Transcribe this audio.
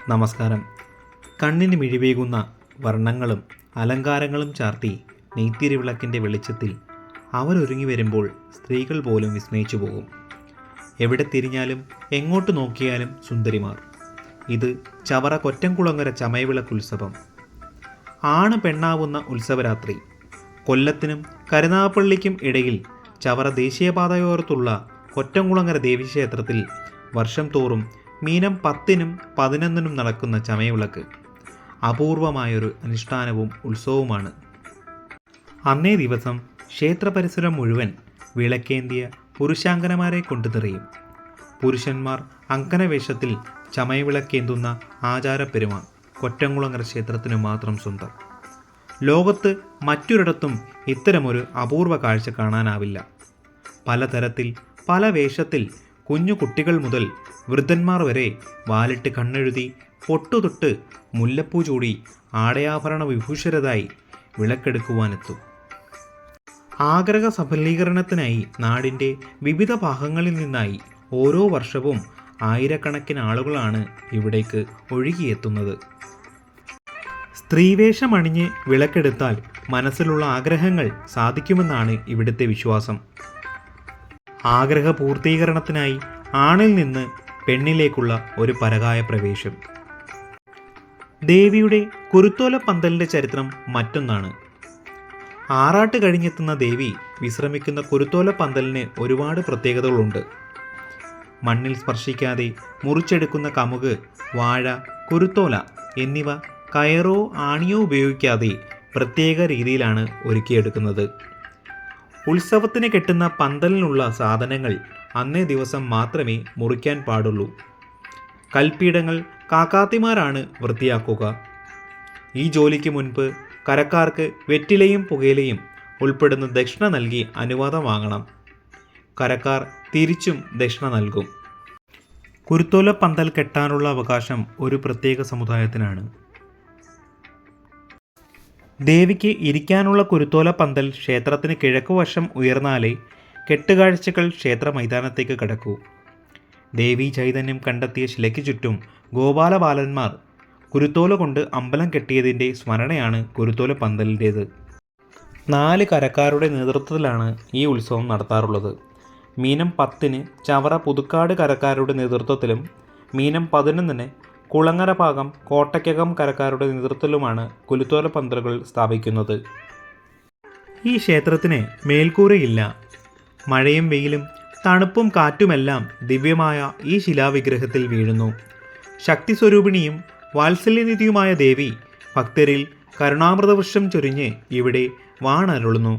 നമസ്കാരം. കണ്ണിന് മിഴിവേകുന്ന വർണ്ണങ്ങളും അലങ്കാരങ്ങളും ചാർത്തി നെയ്ത്തിരി വിളക്കിൻ്റെ വെളിച്ചത്തിൽ അവരൊരുങ്ങി വരുമ്പോൾ സ്ത്രീകൾ പോലും വിസ്മയിച്ചു പോകും. എവിടെ തിരിഞ്ഞാലും എങ്ങോട്ട് നോക്കിയാലും സുന്ദരിമാർ. ഇത് ചവറ കൊറ്റംകുളങ്ങര ചമയവിളക്കുത്സവം. ആണ് പെണ്ണാവുന്ന ഉത്സവരാത്രി. കൊല്ലത്തിനും കരുനാഗപ്പള്ളിക്കും ഇടയിൽ ചവറ ദേശീയപാതയോരത്തുള്ള കൊറ്റംകുളങ്ങര ദേവീക്ഷേത്രത്തിൽ വർഷം തോറും മീനം 10-നും 11-നും നടക്കുന്ന ചമയവിളക്ക് അപൂർവമായൊരു അനുഷ്ഠാനവും ഉത്സവവുമാണ്. അന്നേ ദിവസം ക്ഷേത്രപരിസരം മുഴുവൻ വിളക്കേന്തിയ പുരുഷാങ്കനമാരെ കൊണ്ടു നിറയും. പുരുഷന്മാർ അങ്കനവേഷത്തിൽ ചമയവിളക്കേന്തുന്ന ആചാരപ്പെരുമ കൊറ്റംകുളങ്ങര ക്ഷേത്രത്തിനു മാത്രം സ്വന്തം. ലോകത്ത് മറ്റൊരിടത്തും ഇത്തരമൊരു അപൂർവ കാഴ്ച കാണാനാവില്ല. പലതരത്തിൽ പല വേഷത്തിൽ കുഞ്ഞു കുട്ടികൾ മുതൽ വൃദ്ധന്മാർ വരെ വാലിട്ട് കണ്ണെഴുതി പൊട്ടുതൊട്ട് മുല്ലപ്പൂ ചൂടി ആടയാഭരണ വിഭൂഷരരായി വിളക്കെടുക്കുവാനെത്തും. ആഗ്രഹ സഫലീകരണത്തിനായി നാടിൻ്റെ വിവിധ ഭാഗങ്ങളിൽ നിന്നായി ഓരോ വർഷവും ആയിരക്കണക്കിന് ആളുകളാണ് ഇവിടേക്ക് ഒഴുകിയെത്തുന്നത്. സ്ത്രീവേഷമണിഞ്ഞ് വിളക്കെടുത്താൽ മനസ്സിലുള്ള ആഗ്രഹങ്ങൾ സാധിക്കുമെന്നാണ് ഇവിടുത്തെ വിശ്വാസം. ആഗ്രഹ പൂർത്തീകരണത്തിനായി ആണിൽ നിന്ന് പെണ്ണിലേക്കുള്ള ഒരു പരകായ പ്രവേശം. ദേവിയുടെ കുരുത്തോല പന്തലിൻ്റെ ചരിത്രം മറ്റൊന്നാണ്. ആറാട്ട് കഴിഞ്ഞെത്തുന്ന ദേവി വിശ്രമിക്കുന്ന കുരുത്തോല പന്തലിന് ഒരുപാട് പ്രത്യേകതകളുണ്ട്. മണ്ണിൽ സ്പർശിക്കാതെ മുറിച്ചെടുക്കുന്ന കമുക്, വാഴ, കുരുത്തോല എന്നിവ കയറോ ആണിയോ ഉപയോഗിക്കാതെ പ്രത്യേക രീതിയിലാണ് ഒരുക്കിയെടുക്കുന്നത്. ഉത്സവത്തിന് കെട്ടുന്ന പന്തലിനുള്ള സാധനങ്ങൾ അന്നേ ദിവസം മാത്രമേ മുറിക്കാൻ പാടുള്ളൂ. കൽപ്പീഠങ്ങൾ കാക്കാത്തിമാരാണ് വൃത്തിയാക്കുക. ഈ ജോലിക്ക് മുൻപ് കരക്കാർക്ക് വെറ്റിലയും പുകയിലയും ഉൾപ്പെടുന്ന ദക്ഷിണ നൽകി അനുവാദം വാങ്ങണം. കരക്കാർ തിരിച്ചും ദക്ഷിണ നൽകും. കുരുത്തോല പന്തൽ കെട്ടാനുള്ള അവകാശം ഒരു പ്രത്യേക സമുദായത്തിനാണ്. ദേവിക്ക് ഇരിക്കാനുള്ള കുരുത്തോല പന്തൽ ക്ഷേത്രത്തിന് കിഴക്കുവശം ഉയർന്നാലേ കെട്ടുകാഴ്ചകൾ ക്ഷേത്ര മൈതാനത്തേക്ക് കടക്കൂ. ദേവീ ചൈതന്യം കണ്ടെത്തിയ ശിലയ്ക്ക് ചുറ്റും ഗോപാലബാലന്മാർ കുരുത്തോല കൊണ്ട് അമ്പലം കെട്ടിയതിൻ്റെ സ്മരണയാണ് കുരുത്തോല പന്തലിൻ്റേത്. 4 കരക്കാരുടെ നേതൃത്വത്തിലാണ് ഈ ഉത്സവം നടത്താറുള്ളത്. മീനം 10-ന് ചവറ പുതുക്കാട് കരക്കാരുടെ നേതൃത്വത്തിലും മീനം 11-ന് കുളങ്ങര ഭാഗം കോട്ടയ്ക്കകം കരക്കാരുടെ നേതൃത്വത്തിലുമാണ് കുരുത്തോല പന്തലുകൾ സ്ഥാപിക്കുന്നത്. ഈ ക്ഷേത്രത്തിന് മേൽക്കൂരയില്ല. മഴയും വെയിലും തണുപ്പും കാറ്റുമെല്ലാം ദിവ്യമായ ഈ ശിലാവിഗ്രഹത്തിൽ വീഴുന്നു. ശക്തിസ്വരൂപിണിയും വാത്സല്യനിധിയുമായ ദേവി ഭക്തരിൽ കരുണാമൃതവൃക്ഷം ചൊരിഞ്ഞ് ഇവിടെ വാണരുളുന്നു.